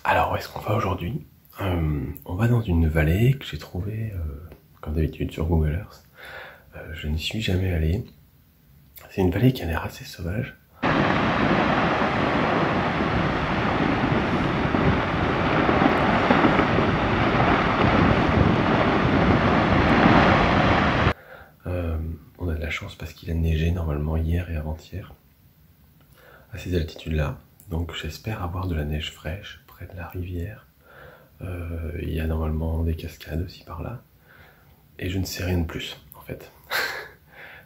Alors, où est-ce qu'on va aujourd'hui? On va dans une vallée que j'ai trouvée, comme d'habitude, sur Google Earth. Je n'y suis jamais allé. C'est une vallée qui a l'air assez sauvage. On a de la chance parce qu'il a neigé normalement hier et avant-hier à ces altitudes-là. Donc j'espère avoir de la neige fraîche près de la rivière. Il y a normalement des cascades aussi par là. Et je ne sais rien de plus en fait.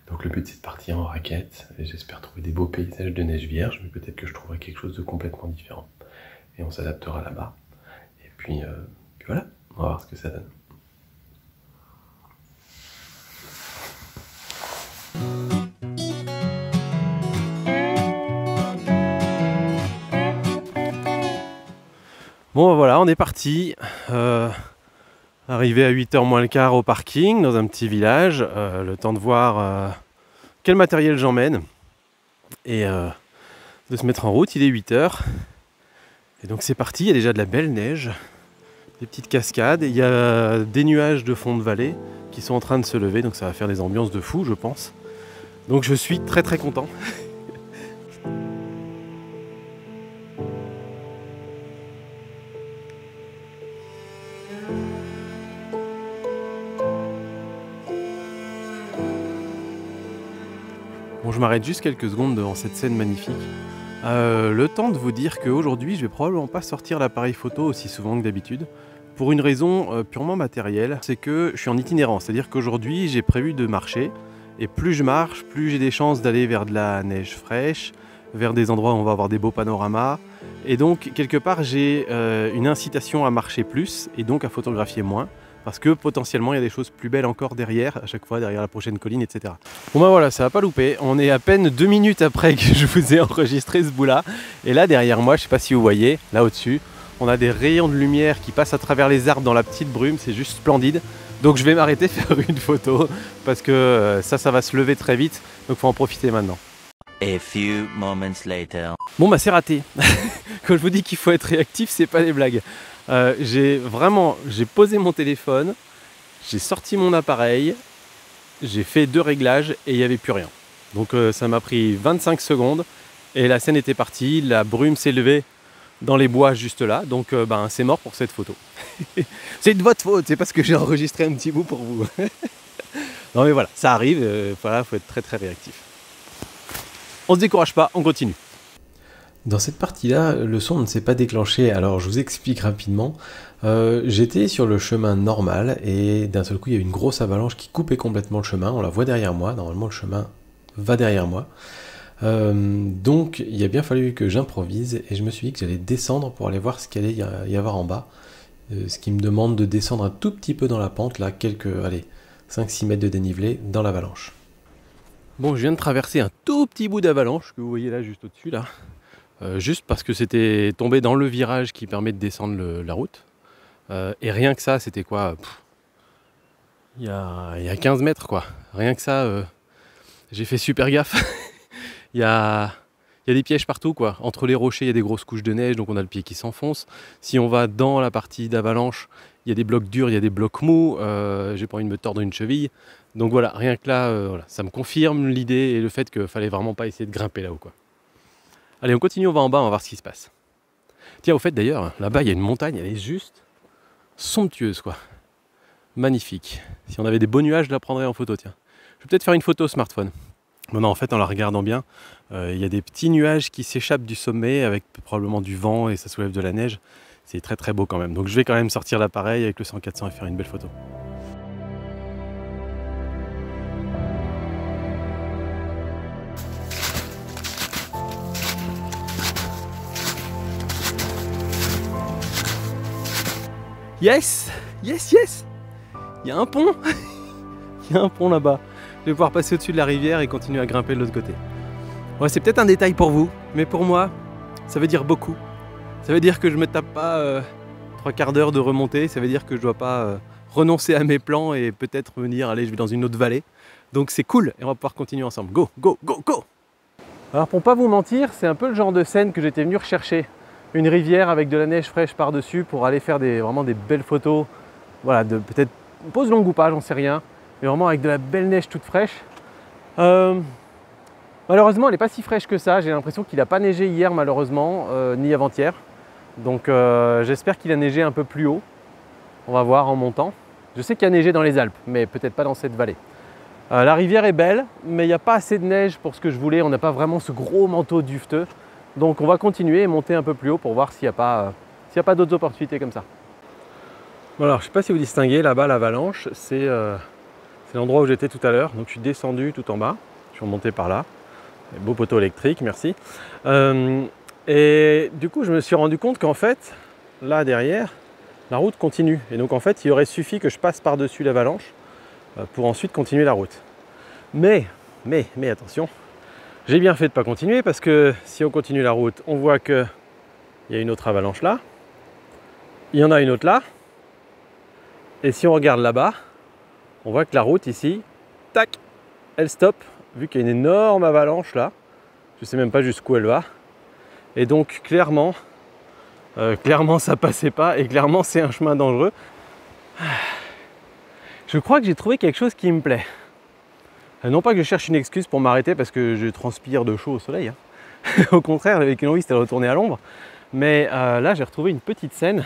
Donc le but c'est de partir en raquette et j'espère trouver des beaux paysages de neige vierge, mais peut-être que je trouverai quelque chose de complètement différent. Et on s'adaptera là-bas. Et puis voilà, on va voir ce que ça donne. Bon voilà, on est parti. Arrivé à 8h moins le quart au parking, dans un petit village. Le temps de voir quel matériel j'emmène. Et de se mettre en route, il est 8h. Et donc c'est parti, il y a déjà de la belle neige. Des petites cascades. Il y a des nuages de fond de vallée qui sont en train de se lever. Donc ça va faire des ambiances de fou, je pense. Donc je suis très très content. Bon, je m'arrête juste quelques secondes devant cette scène magnifique. Le temps de vous dire qu'aujourd'hui, je vais probablement pas sortir l'appareil photo aussi souvent que d'habitude. Pour une raison purement matérielle, c'est que je suis en itinérance. C'est-à-dire qu'aujourd'hui, j'ai prévu de marcher. Et plus je marche, plus j'ai des chances d'aller vers de la neige fraîche, vers des endroits où on va avoir des beaux panoramas. Et donc, quelque part, j'ai une incitation à marcher plus et donc à photographier moins. Parce que potentiellement il y a des choses plus belles encore derrière, à chaque fois derrière la prochaine colline, etc. Bon ben voilà, ça va pas louper. On est à peine 2 minutes après que je vous ai enregistré ce bout-là. Et là derrière moi, je sais pas si vous voyez, là au-dessus, on a des rayons de lumière qui passent à travers les arbres dans la petite brume, c'est juste splendide. Donc je vais m'arrêter faire une photo parce que ça va se lever très vite, donc faut en profiter maintenant. A few moments later. Bon bah c'est raté. Quand je vous dis qu'il faut être réactif, c'est pas des blagues. J'ai posé mon téléphone, j'ai sorti mon appareil, j'ai fait 2 réglages et il n'y avait plus rien. Donc ça m'a pris 25 secondes et la scène était partie, la brume s'est levée dans les bois juste là, donc c'est mort pour cette photo. C'est de votre faute, c'est parce que j'ai enregistré un petit bout pour vous. Non mais voilà, ça arrive, voilà, faut être très très réactif. On se décourage pas, on continue. Dans cette partie-là, le son ne s'est pas déclenché, alors je vous explique rapidement. J'étais sur le chemin normal et d'un seul coup il y a eu une grosse avalanche qui coupait complètement le chemin, on la voit derrière moi, normalement le chemin va derrière moi. Donc il a bien fallu que j'improvise et je me suis dit que j'allais descendre pour aller voir ce qu'il allait y avoir en bas. Ce qui me demande de descendre un tout petit peu dans la pente, là, quelques 5-6 mètres de dénivelé dans l'avalanche. Bon, je viens de traverser un tout petit bout d'avalanche que vous voyez là juste au-dessus là. Juste parce que c'était tombé dans le virage qui permet de descendre la route. Et rien que ça, c'était quoi, il y a 15 mètres quoi. Rien que ça, j'ai fait super gaffe. Il y a des pièges partout quoi. Entre les rochers, il y a des grosses couches de neige, donc on a le pied qui s'enfonce. Si on va dans la partie d'avalanche, il y a des blocs durs, il y a des blocs mous. J'ai pas envie de me tordre une cheville. Donc voilà, rien que là, voilà, ça me confirme l'idée et le fait qu'il fallait vraiment pas essayer de grimper là-haut quoi. Allez, on continue, on va en bas, on va voir ce qui se passe. Tiens, au fait d'ailleurs, là-bas, il y a une montagne, elle est juste somptueuse, quoi. Magnifique. Si on avait des beaux nuages, je la prendrais en photo, tiens. Je vais peut-être faire une photo au smartphone. Non, en fait, en la regardant bien, il y a des petits nuages qui s'échappent du sommet avec probablement du vent et ça soulève de la neige. C'est très très beau quand même. Donc je vais quand même sortir l'appareil avec le 100-400 et faire une belle photo. Yes! Yes, yes! Il y a un pont! Il y a un pont là-bas. Je vais pouvoir passer au-dessus de la rivière et continuer à grimper de l'autre côté. Ouais, c'est peut-être un détail pour vous, mais pour moi, ça veut dire beaucoup. Ça veut dire que je me tape pas 3/4 d'heure de remontée, ça veut dire que je dois pas renoncer à mes plans et peut-être me dire, allez, je vais dans une autre vallée. Donc c'est cool et on va pouvoir continuer ensemble. Go, go, go, go! Alors pour pas vous mentir, c'est un peu le genre de scène que j'étais venu rechercher une rivière avec de la neige fraîche par-dessus pour aller faire vraiment des belles photos. Voilà, de peut-être pose longue ou pas, j'en sais rien. Mais vraiment avec de la belle neige toute fraîche. Malheureusement, elle n'est pas si fraîche que ça. J'ai l'impression qu'il n'a pas neigé hier, malheureusement, ni avant-hier. Donc j'espère qu'il a neigé un peu plus haut. On va voir en montant. Je sais qu'il a neigé dans les Alpes, mais peut-être pas dans cette vallée. La rivière est belle, mais il n'y a pas assez de neige pour ce que je voulais. On n'a pas vraiment ce gros manteau duveteux. Donc on va continuer et monter un peu plus haut pour voir s'il n'y a pas d'autres opportunités comme ça. Bon alors, je ne sais pas si vous distinguez, là-bas, l'avalanche, c'est l'endroit où j'étais tout à l'heure. Donc je suis descendu tout en bas. Je suis remonté par là. Beau poteau électrique, merci. Et du coup, je me suis rendu compte qu'en fait, là derrière, la route continue. Et donc en fait, il aurait suffi que je passe par-dessus l'avalanche pour ensuite continuer la route. Mais attention, j'ai bien fait de ne pas continuer parce que si on continue la route, on voit qu'il y a une autre avalanche là. Il y en a une autre là. Et si on regarde là-bas, on voit que la route ici, tac, elle stoppe. Vu qu'il y a une énorme avalanche là, je ne sais même pas jusqu'où elle va. Et donc clairement ça passait pas et clairement c'est un chemin dangereux. Je crois que j'ai trouvé quelque chose qui me plaît. Non pas que je cherche une excuse pour m'arrêter parce que je transpire de chaud au soleil. Hein. Au contraire, avec une envie c'était de retourner à l'ombre. Mais là j'ai retrouvé une petite scène.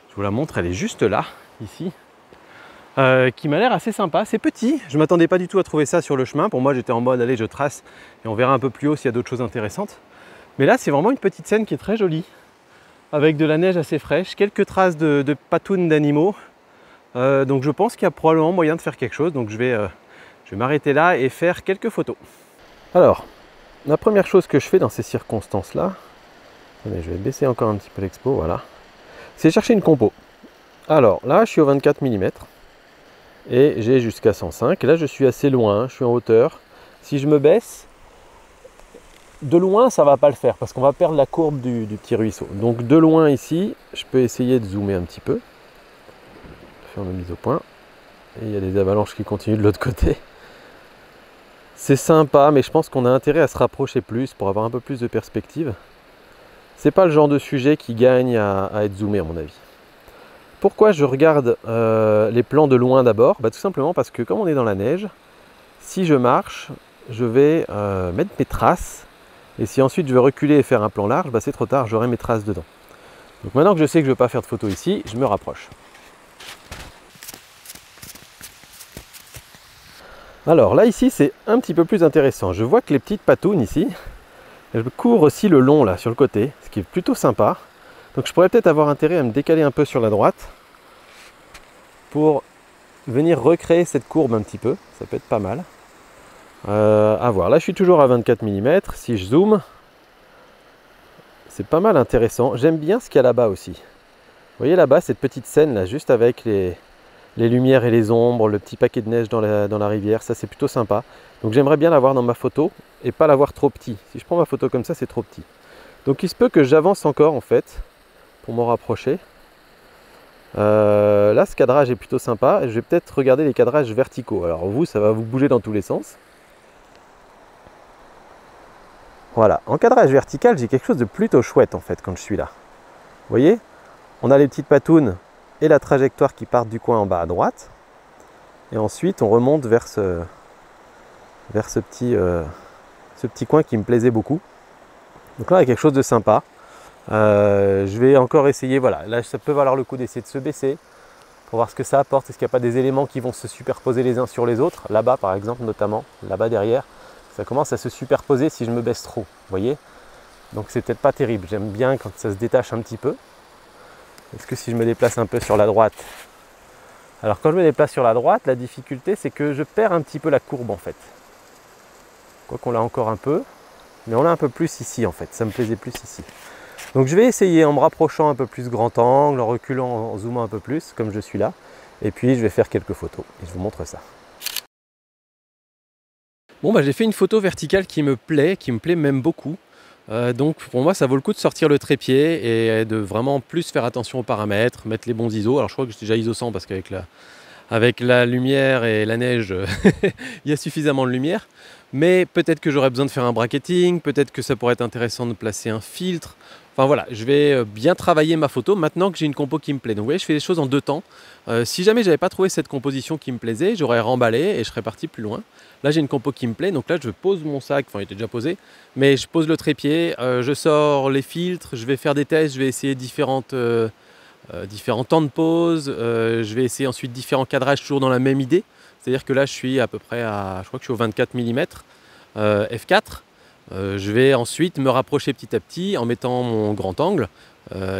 Je vous la montre, elle est juste là, ici. Qui m'a l'air assez sympa, c'est petit, je ne m'attendais pas du tout à trouver ça sur le chemin, pour moi j'étais en mode allez je trace et on verra un peu plus haut s'il y a d'autres choses intéressantes. Mais là c'est vraiment une petite scène qui est très jolie, avec de la neige assez fraîche, quelques traces de patounes d'animaux, donc je pense qu'il y a probablement moyen de faire quelque chose, donc je vais m'arrêter là et faire quelques photos. Alors, la première chose que je fais dans ces circonstances là, je vais baisser encore un petit peu l'expo, voilà, c'est chercher une compo. Alors là je suis au 24 mm. Et j'ai jusqu'à 105. Là, je suis assez loin, je suis en hauteur. Si je me baisse, de loin, ça ne va pas le faire parce qu'on va perdre la courbe du petit ruisseau. Donc, de loin ici, je peux essayer de zoomer un petit peu. Faire ma mise au point. Et il y a des avalanches qui continuent de l'autre côté. C'est sympa, mais je pense qu'on a intérêt à se rapprocher plus pour avoir un peu plus de perspective. C'est pas le genre de sujet qui gagne à être zoomé, à mon avis. Pourquoi je regarde les plans de loin d'abord? Tout simplement parce que comme on est dans la neige, si je marche, je vais mettre mes traces. Et si ensuite je veux reculer et faire un plan large, c'est trop tard, j'aurai mes traces dedans. Donc maintenant que je sais que je ne veux pas faire de photos ici, je me rapproche. Alors là ici c'est un petit peu plus intéressant. Je vois que les petites patounes ici, elles courent aussi le long là sur le côté, ce qui est plutôt sympa. Donc je pourrais peut-être avoir intérêt à me décaler un peu sur la droite pour venir recréer cette courbe un petit peu, ça peut être pas mal. À voir, là je suis toujours à 24 mm, si je zoome, c'est pas mal intéressant. J'aime bien ce qu'il y a là-bas aussi. Vous voyez là-bas cette petite scène là, juste avec les lumières et les ombres, le petit paquet de neige dans la rivière, ça c'est plutôt sympa. Donc j'aimerais bien l'avoir dans ma photo et pas l'avoir trop petit. Si je prends ma photo comme ça, c'est trop petit. Donc il se peut que j'avance encore en fait, pour m'en rapprocher. Là ce cadrage est plutôt sympa, je vais peut-être regarder les cadrages verticaux. Alors vous, ça va vous bouger dans tous les sens. Voilà, en cadrage vertical, j'ai quelque chose de plutôt chouette en fait quand je suis là. Vous voyez, on a les petites patounes et la trajectoire qui partent du coin en bas à droite. Et ensuite on remonte vers ce petit coin qui me plaisait beaucoup. Donc là il y a quelque chose de sympa. Je vais encore essayer, voilà, là ça peut valoir le coup d'essayer de se baisser pour voir ce que ça apporte, est-ce qu'il n'y a pas des éléments qui vont se superposer les uns sur les autres, là-bas par exemple notamment, là-bas derrière, ça commence à se superposer si je me baisse trop, vous voyez, donc c'est peut-être pas terrible, j'aime bien quand ça se détache un petit peu. Est-ce que si je me déplace un peu sur la droite, alors quand je me déplace sur la droite, la difficulté c'est que je perds un petit peu la courbe en fait, quoi qu'on l'a encore un peu, mais on l'a un peu plus ici en fait, ça me plaisait plus ici. Donc je vais essayer en me rapprochant un peu plus grand angle, en reculant, en zoomant un peu plus, comme je suis là. Et puis je vais faire quelques photos et je vous montre ça. Bon j'ai fait une photo verticale qui me plaît même beaucoup. Donc pour moi ça vaut le coup de sortir le trépied et de vraiment plus faire attention aux paramètres, mettre les bons ISO. Alors je crois que j'ai déjà ISO 100 parce qu'avec la lumière et la neige, il y a suffisamment de lumière. Mais peut-être que j'aurais besoin de faire un bracketing, peut-être que ça pourrait être intéressant de placer un filtre. Enfin voilà, je vais bien travailler ma photo maintenant que j'ai une compo qui me plaît. Donc vous voyez, je fais les choses en 2 temps. Si jamais j'avais pas trouvé cette composition qui me plaisait, j'aurais remballé et je serais parti plus loin. Là j'ai une compo qui me plaît, donc là je pose mon sac, enfin il était déjà posé, mais je pose le trépied, je sors les filtres, je vais faire des tests, je vais essayer différents temps de pause, je vais essayer ensuite différents cadrages toujours dans la même idée. C'est-à-dire que là je suis à peu près à, je crois que je suis au 24 mm f4. Je vais ensuite me rapprocher petit à petit en mettant mon grand angle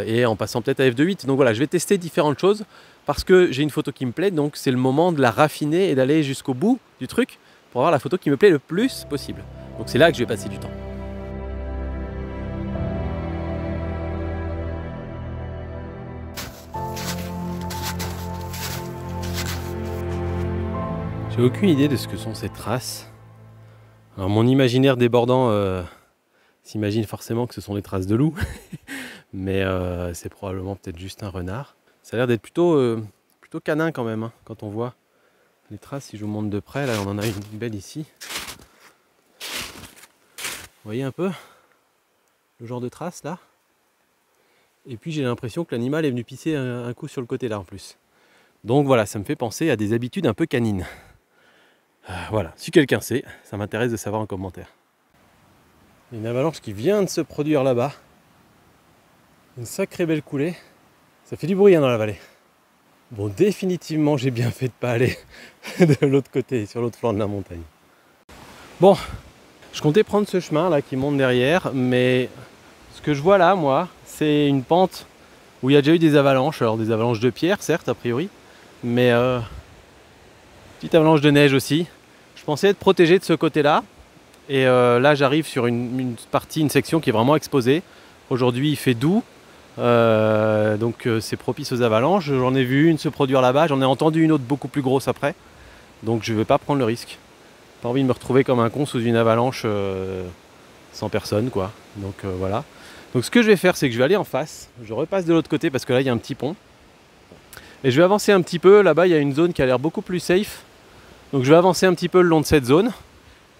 et en passant peut-être à f2.8. Donc voilà, je vais tester différentes choses parce que j'ai une photo qui me plaît, donc c'est le moment de la raffiner et d'aller jusqu'au bout du truc pour avoir la photo qui me plaît le plus possible. Donc c'est là que je vais passer du temps. J'ai aucune idée de ce que sont ces traces. Alors mon imaginaire débordant s'imagine forcément que ce sont des traces de loup, mais c'est probablement peut-être juste un renard. Ça a l'air d'être plutôt canin quand même, hein, quand on voit les traces. Si je vous montre de près, là on en a une belle ici. Vous voyez un peu le genre de traces là? Et puis j'ai l'impression que l'animal est venu pisser un coup sur le côté là en plus. Donc voilà, ça me fait penser à des habitudes un peu canines. Voilà, si quelqu'un sait, ça m'intéresse de savoir en commentaire. Il y a une avalanche qui vient de se produire là-bas. Une sacrée belle coulée. Ça fait du bruit hein, dans la vallée. Bon, définitivement, j'ai bien fait de ne pas aller de l'autre côté, sur l'autre flanc de la montagne. Bon, je comptais prendre ce chemin là qui monte derrière, mais ce que je vois là, moi, c'est une pente où il y a déjà eu des avalanches. Alors des avalanches de pierre, certes, a priori, mais petite avalanche de neige aussi. Je pensais être protégé de ce côté-là. Et là, j'arrive sur une section qui est vraiment exposée. Aujourd'hui, il fait doux. Donc c'est propice aux avalanches. J'en ai vu une se produire là-bas. J'en ai entendu une autre beaucoup plus grosse après. Donc je ne vais pas prendre le risque. Pas envie de me retrouver comme un con sous une avalanche sans personne, quoi. Donc voilà. Donc ce que je vais faire, c'est que je vais aller en face. Je repasse de l'autre côté parce que là, il y a un petit pont. Et je vais avancer un petit peu. Là-bas, il y a une zone qui a l'air beaucoup plus safe. Donc je vais avancer un petit peu le long de cette zone.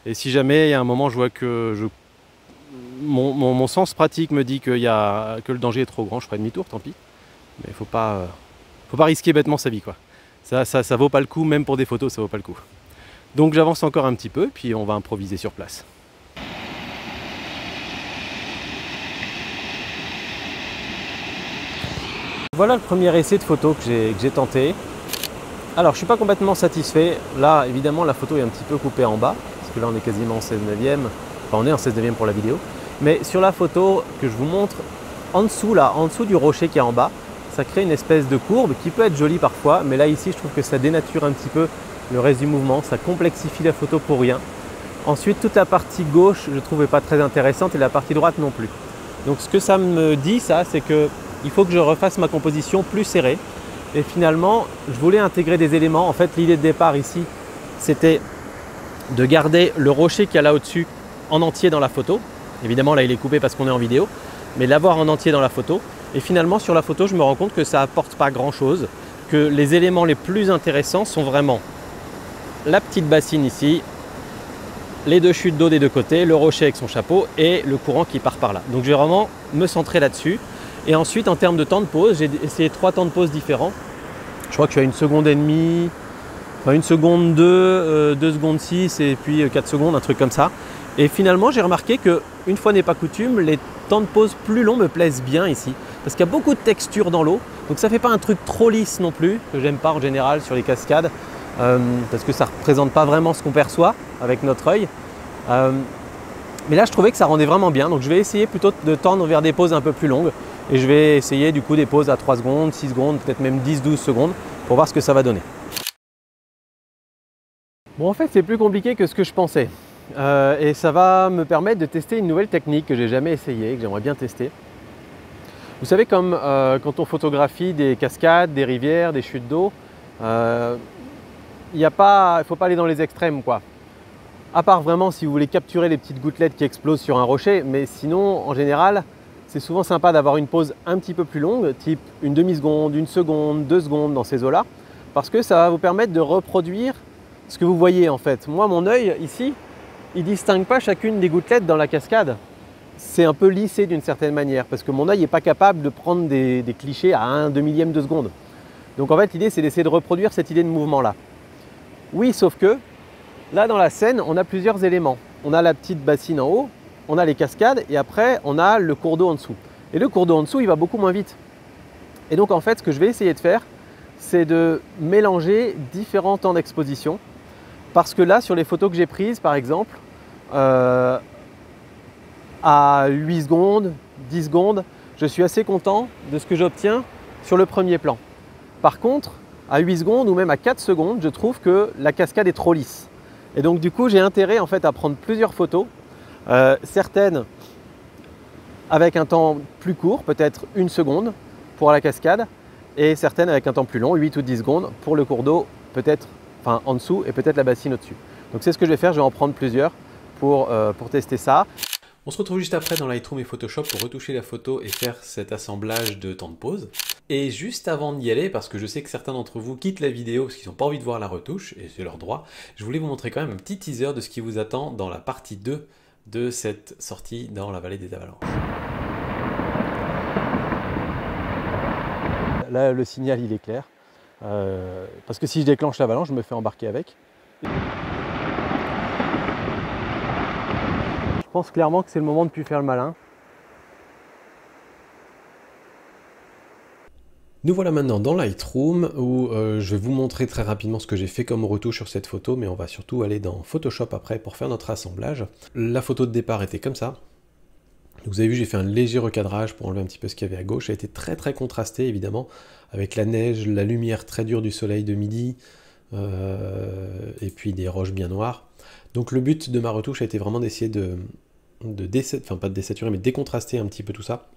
Et si jamais il y a un moment je vois que mon sens pratique me dit que le danger est trop grand, je ferai demi-tour, tant pis. Mais il faut pas risquer bêtement sa vie, quoi. Ça vaut pas le coup, même pour des photos, ça vaut pas le coup. Donc j'avance encore un petit peu, puis on va improviser sur place. Voilà le premier essai de photo que j'ai tenté. Alors je suis pas complètement satisfait. Là évidemment la photo est un petit peu coupée en bas, parce que là on est quasiment en 16/9, enfin on est en 16/9 pour la vidéo. Mais sur la photo que je vous montre, en dessous là, en dessous du rocher qui est en bas, ça crée une espèce de courbe qui peut être jolie parfois, mais là ici je trouve que ça dénature un petit peu le reste du mouvement, ça complexifie la photo pour rien. Ensuite toute la partie gauche je trouvais pas très intéressante et la partie droite non plus. Donc ce que ça me dit ça, c'est que il faut que je refasse ma composition plus serrée. Et finalement, je voulais intégrer des éléments. En fait, l'idée de départ ici, c'était de garder le rocher qu'il y a là au-dessus en entier dans la photo. Évidemment, là, il est coupé parce qu'on est en vidéo, mais l'avoir en entier dans la photo. Et finalement, sur la photo, je me rends compte que ça apporte pas grand-chose, que les éléments les plus intéressants sont vraiment la petite bassine ici, les deux chutes d'eau des deux côtés, le rocher avec son chapeau et le courant qui part par là. Donc, je vais vraiment me centrer là-dessus. Et ensuite, en termes de temps de pause, j'ai essayé 3 temps de pause différents. Je crois que je suis à 1,5 seconde, enfin 1 seconde 2, 2 secondes 6 et puis 4 secondes, un truc comme ça. Et finalement, j'ai remarqué que, une fois n'est pas coutume, les temps de pause plus longs me plaisent bien ici. Parce qu'il y a beaucoup de texture dans l'eau. Donc ça ne fait pas un truc trop lisse non plus, que j'aime pas en général sur les cascades. Parce que ça ne représente pas vraiment ce qu'on perçoit avec notre œil. Mais là, je trouvais que ça rendait vraiment bien. Donc je vais essayer plutôt de tendre vers des pauses un peu plus longues. Et je vais essayer du coup des pauses à 3 secondes, 6 secondes, peut-être même 10-12 secondes pour voir ce que ça va donner. Bon, en fait, c'est plus compliqué que ce que je pensais. Et ça va me permettre de tester une nouvelle technique que j'ai jamais essayée, que j'aimerais bien tester. Vous savez, comme quand on photographie des cascades, des rivières, des chutes d'eau, il ne faut pas aller dans les extrêmes, quoi. À part vraiment si vous voulez capturer les petites gouttelettes qui explosent sur un rocher, mais sinon, en général, c'est souvent sympa d'avoir une pause un petit peu plus longue, type une demi-seconde, 1 seconde, 2 secondes dans ces eaux-là, parce que ça va vous permettre de reproduire ce que vous voyez en fait. Moi, mon œil ici, il ne distingue pas chacune des gouttelettes dans la cascade. c'est un peu lissé d'une certaine manière, parce que mon œil n'est pas capable de prendre des clichés à 1/2 millième de seconde. Donc en fait, l'idée, c'est d'essayer de reproduire cette idée de mouvement-là. Oui, sauf que, là, dans la scène, on a plusieurs éléments. On a la petite bassine en haut, on a les cascades, et après, on a le cours d'eau en dessous. Et le cours d'eau en dessous, il va beaucoup moins vite. Et donc, en fait, ce que je vais essayer de faire, c'est de mélanger différents temps d'exposition. Parce que là, sur les photos que j'ai prises, par exemple, à 8 secondes, 10 secondes, je suis assez content de ce que j'obtiens sur le premier plan. Par contre, à 8 secondes ou même à 4 secondes, je trouve que la cascade est trop lisse. Et donc du coup, j'ai intérêt en fait à prendre plusieurs photos, certaines avec un temps plus court, peut-être 1 seconde pour la cascade, et certaines avec un temps plus long, 8 ou 10 secondes pour le cours d'eau, peut-être en dessous et peut-être la bassine au-dessus. Donc c'est ce que je vais faire, je vais en prendre plusieurs pour tester ça. On se retrouve juste après dans Lightroom et Photoshop pour retoucher la photo et faire cet assemblage de temps de pause. Et juste avant d'y aller, parce que je sais que certains d'entre vous quittent la vidéo parce qu'ils n'ont pas envie de voir la retouche, et c'est leur droit, je voulais vous montrer quand même un petit teaser de ce qui vous attend dans la partie 2 de cette sortie dans la vallée des avalanches. Là, le signal, il est clair. Parce que si je déclenche l'avalanche, je me fais embarquer avec. Je pense clairement que c'est le moment de ne plus faire le malin. Nous voilà maintenant dans Lightroom où je vais vous montrer très rapidement ce que j'ai fait comme retouche sur cette photo, mais on va surtout aller dans Photoshop après pour faire notre assemblage. La photo de départ était comme ça. Vous avez vu, j'ai fait un léger recadrage pour enlever un petit peu ce qu'il y avait à gauche. Ça a été très très contrasté évidemment, avec la neige, la lumière très dure du soleil de midi, et puis des roches bien noires. Donc le but de ma retouche a été vraiment d'essayer de pas de désaturer, mais de décontraster un petit peu tout ça.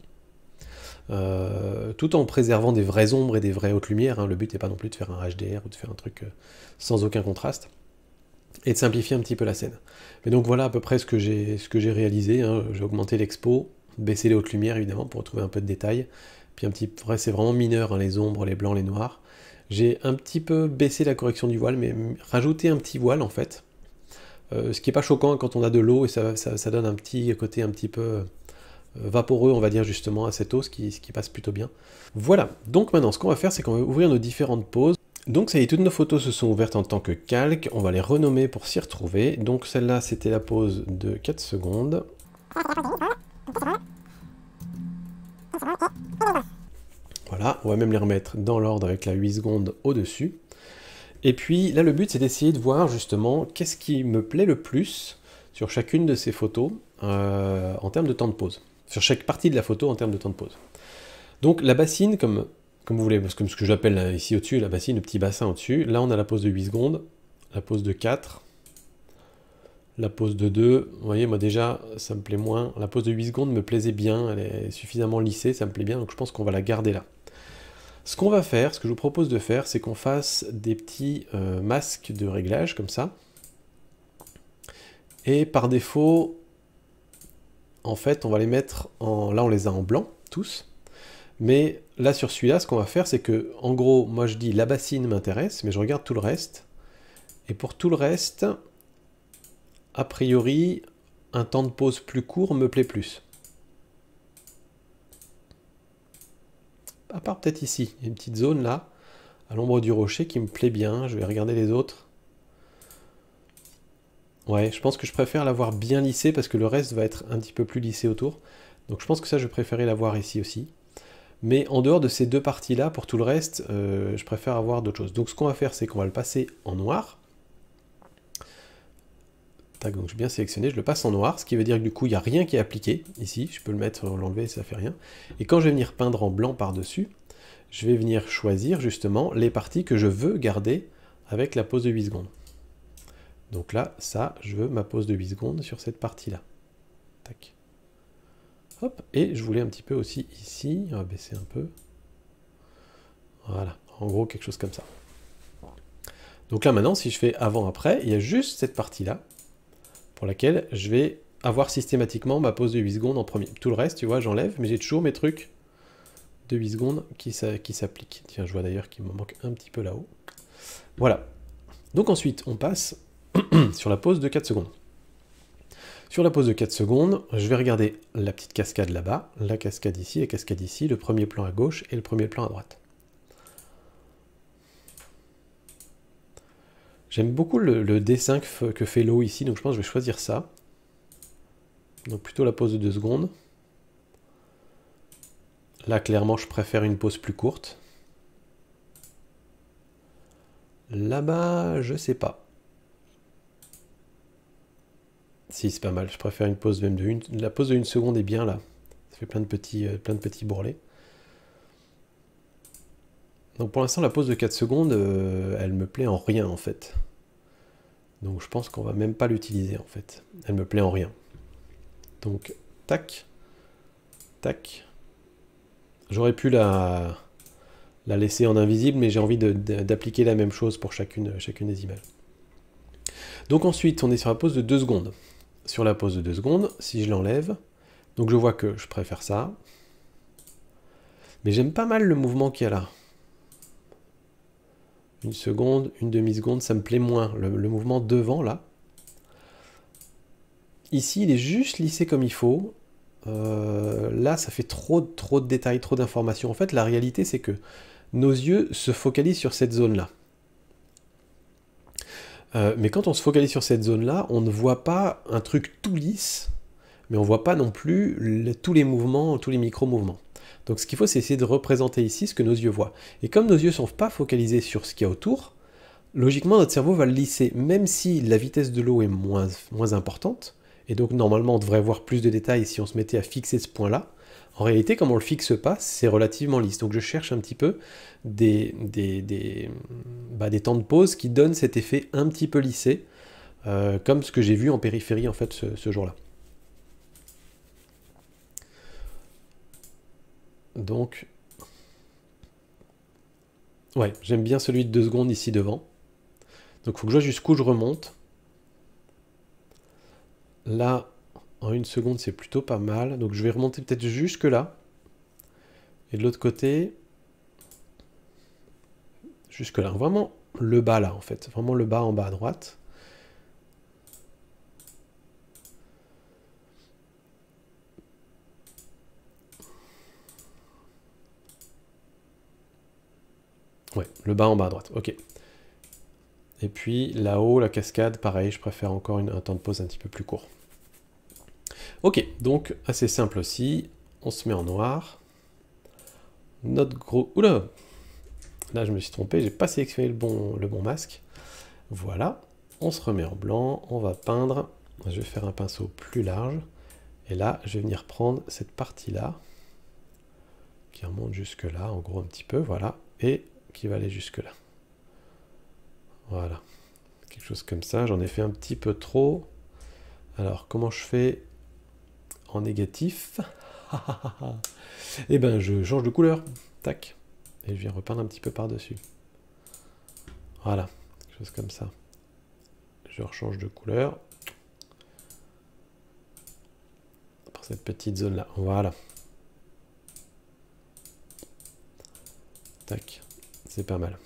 Tout en préservant des vraies ombres et des vraies hautes lumières, hein. Le but n'est pas non plus de faire un HDR ou de faire un truc sans aucun contraste, et de simplifier un petit peu la scène. Mais donc voilà à peu près ce que j'ai réalisé, hein. J'ai augmenté l'expo, baissé les hautes lumières évidemment pour retrouver un peu de détails, puis c'est vraiment mineur, hein, les ombres, les blancs, les noirs. J'ai un petit peu baissé la correction du voile, mais rajouté un petit voile en fait, ce qui n'est pas choquant quand on a de l'eau, et ça donne un petit côté un petit peu vaporeux, on va dire justement, à cette eau, ce qui passe plutôt bien. Voilà, donc maintenant ce qu'on va faire, c'est qu'on va ouvrir nos différentes poses. Donc ça y est, toutes nos photos se sont ouvertes en tant que calque, on va les renommer pour s'y retrouver. Donc celle-là, c'était la pose de 4 secondes. Voilà, on va même les remettre dans l'ordre avec la 8 secondes au-dessus. Et puis là, le but, c'est d'essayer de voir justement qu'est-ce qui me plaît le plus sur chacune de ces photos en termes de temps de pause. Sur chaque partie de la photo en termes de temps de pause. Donc la bassine, comme vous voulez, comme ce que j'appelle ici au-dessus, la bassine, le petit bassin au-dessus. Là, on a la pose de 8 secondes, la pose de 4, la pose de 2. Vous voyez, moi déjà, ça me plaît moins. La pose de 8 secondes me plaisait bien, elle est suffisamment lissée, ça me plaît bien, donc je pense qu'on va la garder là. Ce qu'on va faire, ce que je vous propose de faire, c'est qu'on fasse des petits masques de réglage, comme ça. Et par défaut, en fait, on va les mettre en... Là, on les a en blanc, tous. Mais là, sur celui-là, ce qu'on va faire, c'est que, en gros, moi je dis la bassine m'intéresse, mais je regarde tout le reste. Et pour tout le reste, a priori, un temps de pause plus court me plaît plus. À part peut-être ici, il y a une petite zone là, à l'ombre du rocher, qui me plaît bien. Je vais regarder les autres. Ouais, je pense que je préfère l'avoir bien lissé, parce que le reste va être un petit peu plus lissé autour. Donc je pense que ça, je préférais l'avoir ici aussi. Mais en dehors de ces deux parties-là, pour tout le reste, je préfère avoir d'autres choses. Donc ce qu'on va faire, c'est qu'on va le passer en noir. Tac, donc j'ai bien sélectionné, je le passe en noir, ce qui veut dire que du coup, il n'y a rien qui est appliqué ici. Je peux le mettre, l'enlever, ça ne fait rien. Et quand je vais venir peindre en blanc par-dessus, je vais venir choisir justement les parties que je veux garder avec la pose de 8 secondes. Donc là, ça, je veux ma pose de 8 secondes sur cette partie-là. Tac. Hop, et je voulais un petit peu aussi ici, on va baisser un peu. Voilà, en gros quelque chose comme ça. Donc là maintenant, si je fais avant-après, il y a juste cette partie-là, pour laquelle je vais avoir systématiquement ma pause de 8 secondes en premier. Tout le reste, tu vois, j'enlève, mais j'ai toujours mes trucs de 8 secondes qui s'appliquent. Tiens, je vois d'ailleurs qu'il me manque un petit peu là-haut. Voilà. Donc ensuite, on passe sur la pause de 4 secondes. Sur la pause de 4 secondes, je vais regarder la petite cascade là-bas, la cascade ici, la cascade ici, le premier plan à gauche et le premier plan à droite. J'aime beaucoup le dessin que fait l'eau ici, donc je pense que je vais choisir ça. Donc plutôt la pause de 2 secondes. Là, clairement, je préfère une pause plus courte. Là-bas, je sais pas. Si, c'est pas mal. Je préfère une pause même de 1. La pause de 1 seconde est bien là. Ça fait plein de petits bourrelets. Donc pour l'instant, la pause de 4 secondes, elle me plaît en rien en fait. Donc je pense qu'on va même pas l'utiliser en fait. Elle me plaît en rien. Donc, tac, tac. J'aurais pu la laisser en invisible, mais j'ai envie d'appliquer la même chose pour chacune des images. Donc ensuite, on est sur la pause de 2 secondes. Sur la pause de 2 secondes, si je l'enlève, donc je vois que je préfère ça. Mais j'aime pas mal le mouvement qu'il y a là. 1 seconde, 1 demi-seconde, ça me plaît moins. Le mouvement devant, là. Ici, il est juste lissé comme il faut. Là, ça fait trop de détails, trop d'informations. En fait, la réalité, c'est que nos yeux se focalisent sur cette zone-là. Mais quand on se focalise sur cette zone-là, on ne voit pas un truc tout lisse, mais on ne voit pas non plus tous les mouvements, tous les micro-mouvements. Donc ce qu'il faut, c'est essayer de représenter ici ce que nos yeux voient. Et comme nos yeux ne sont pas focalisés sur ce qu'il y a autour, logiquement, notre cerveau va le lisser, même si la vitesse de l'eau est moins importante. Et donc normalement, on devrait voir plus de détails si on se mettait à fixer ce point-là. En réalité, comme on ne le fixe pas, c'est relativement lisse. Donc je cherche un petit peu des temps de pause qui donnent cet effet un petit peu lissé, comme ce que j'ai vu en périphérie en fait ce jour-là. Donc, ouais, j'aime bien celui de 2 secondes ici devant. Donc il faut que je vois jusqu'où je remonte. Là, en 1 seconde, c'est plutôt pas mal. Donc je vais remonter peut-être jusque là. Et de l'autre côté, jusque là. Vraiment le bas là, en fait. Vraiment le bas en bas à droite. Ouais, le bas en bas à droite. Ok. Et puis là-haut, la cascade, pareil, je préfère encore un temps de pause un petit peu plus court. Ok, donc assez simple aussi. On se met en noir. Notre gros... Oula! Là, je me suis trompé, j'ai pas sélectionné le bon masque. Voilà. On se remet en blanc, on va peindre. Je vais faire un pinceau plus large. Et là, je vais venir prendre cette partie-là, qui remonte jusque là, en gros un petit peu, voilà. Et qui va aller jusque là. Voilà. Quelque chose comme ça. J'en ai fait un petit peu trop. Alors, comment je fais en négatif? Eh ben, je change de couleur. Tac. Et je viens repeindre un petit peu par-dessus. Voilà. Quelque chose comme ça. Je rechange de couleur. Pour cette petite zone-là. Voilà. Tac. C'est pas mal.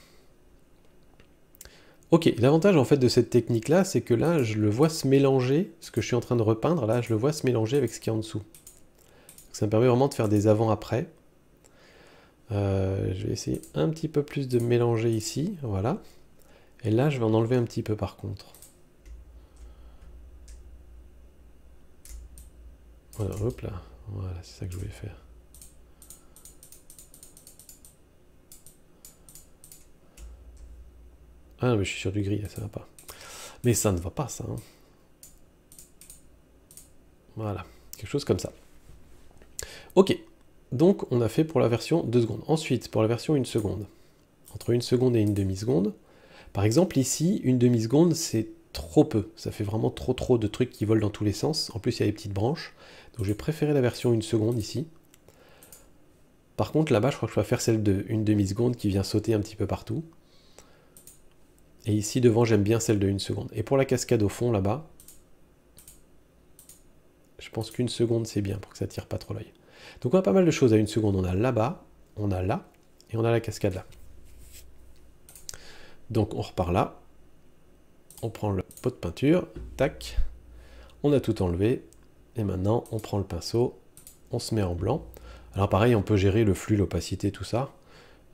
Ok, l'avantage en fait de cette technique-là, c'est que là, je le vois se mélanger, ce que je suis en train de repeindre, là, je le vois se mélanger avec ce qui est en dessous. Donc, ça me permet vraiment de faire des avant-après. Je vais essayer un petit peu plus de mélanger ici, voilà. Et là, je vais en enlever un petit peu par contre. Voilà, hop là. Voilà, c'est ça que je voulais faire. Ah non, mais je suis sur du gris, là, ça va pas. Mais ça ne va pas, ça. Hein. Voilà, quelque chose comme ça. Ok, donc on a fait pour la version 2 secondes. Ensuite, pour la version 1 seconde. Entre 1 seconde et 1 demi-seconde. Par exemple, ici, 1 demi-seconde, c'est trop peu. Ça fait vraiment trop de trucs qui volent dans tous les sens. En plus, il y a des petites branches. Donc je vais préférer la version 1 seconde ici. Par contre, là-bas, je crois que je vais faire celle de 1 demi-seconde qui vient sauter un petit peu partout. Et ici, devant, j'aime bien celle de 1 seconde. Et pour la cascade au fond, là-bas, je pense qu'1 seconde, c'est bien pour que ça tire pas trop l'œil. Donc on a pas mal de choses à 1 seconde. On a là-bas, on a là, et on a la cascade là. Donc on repart là. On prend le pot de peinture, tac. On a tout enlevé. Et maintenant, on prend le pinceau, on se met en blanc. Alors pareil, on peut gérer le flux, l'opacité, tout ça.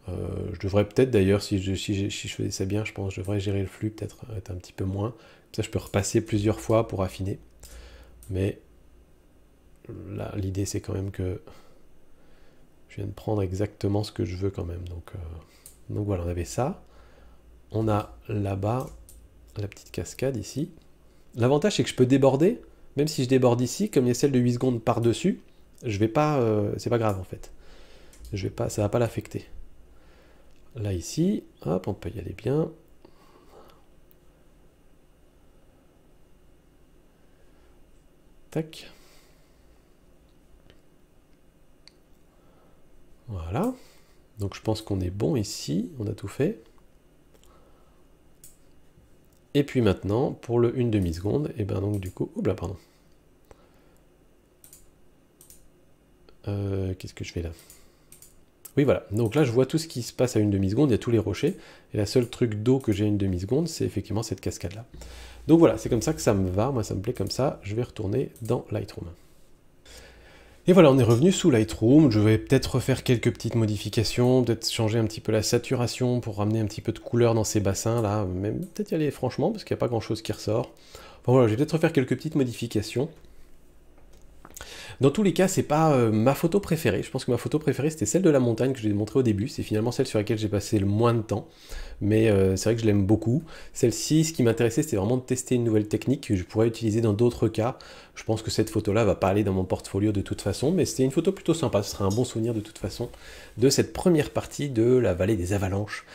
Je devrais peut-être d'ailleurs, si je faisais ça bien, je pense que je devrais gérer le flux, peut-être être un petit peu moins. Comme ça, je peux repasser plusieurs fois pour affiner. Mais là, l'idée, c'est quand même que je viens de prendre exactement ce que je veux quand même. Donc voilà, on avait ça. On a là-bas la petite cascade ici. L'avantage, c'est que je peux déborder. Même si je déborde ici, comme il y a celle de 8 secondes par-dessus, je vais pas, c'est pas grave en fait. Je vais pas, ça va pas l'affecter. Là ici, hop, on peut y aller bien. Tac. Voilà. Donc je pense qu'on est bon ici, on a tout fait. Et puis maintenant, pour le 1 demi-seconde, et bien donc du coup, oula, pardon. Qu'est-ce que je fais là? Oui, voilà. Donc là, je vois tout ce qui se passe à 1 demi-seconde, il y a tous les rochers. Et la seule truc d'eau que j'ai à 1 demi-seconde, c'est effectivement cette cascade-là. Donc voilà, c'est comme ça que ça me va. Moi, ça me plaît comme ça. Je vais retourner dans Lightroom. Et voilà, on est revenu sous Lightroom. Je vais peut-être refaire quelques petites modifications, peut-être changer un petit peu la saturation pour ramener un petit peu de couleur dans ces bassins là. Même peut-être y aller franchement, parce qu'il n'y a pas grand-chose qui ressort. Bon voilà, je vais peut-être refaire quelques petites modifications. Dans tous les cas, c'est pas ma photo préférée. Je pense que ma photo préférée, c'était celle de la montagne que je vous ai montrée au début. C'est finalement celle sur laquelle j'ai passé le moins de temps. Mais c'est vrai que je l'aime beaucoup. Celle-ci, ce qui m'intéressait, c'était vraiment de tester une nouvelle technique que je pourrais utiliser dans d'autres cas. Je pense que cette photo-là va pas aller dans mon portfolio de toute façon, mais c'était une photo plutôt sympa. Ce sera un bon souvenir de toute façon de cette première partie de la vallée des avalanches.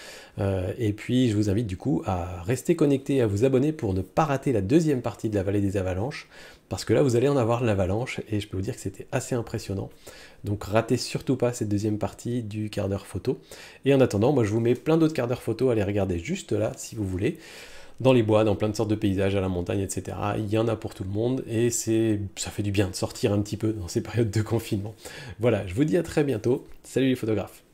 Et puis, je vous invite du coup à rester connecté, à vous abonner pour ne pas rater la deuxième partie de la vallée des avalanches. Parce que là, vous allez en avoir l'avalanche, et je peux vous dire que c'était assez impressionnant. Donc ratez surtout pas cette deuxième partie du quart d'heure photo. Et en attendant, moi je vous mets plein d'autres quarts d'heure photo à les regarder juste là, si vous voulez. Dans les bois, dans plein de sortes de paysages, à la montagne, etc. Il y en a pour tout le monde, et ça fait du bien de sortir un petit peu dans ces périodes de confinement. Voilà, je vous dis à très bientôt. Salut les photographes!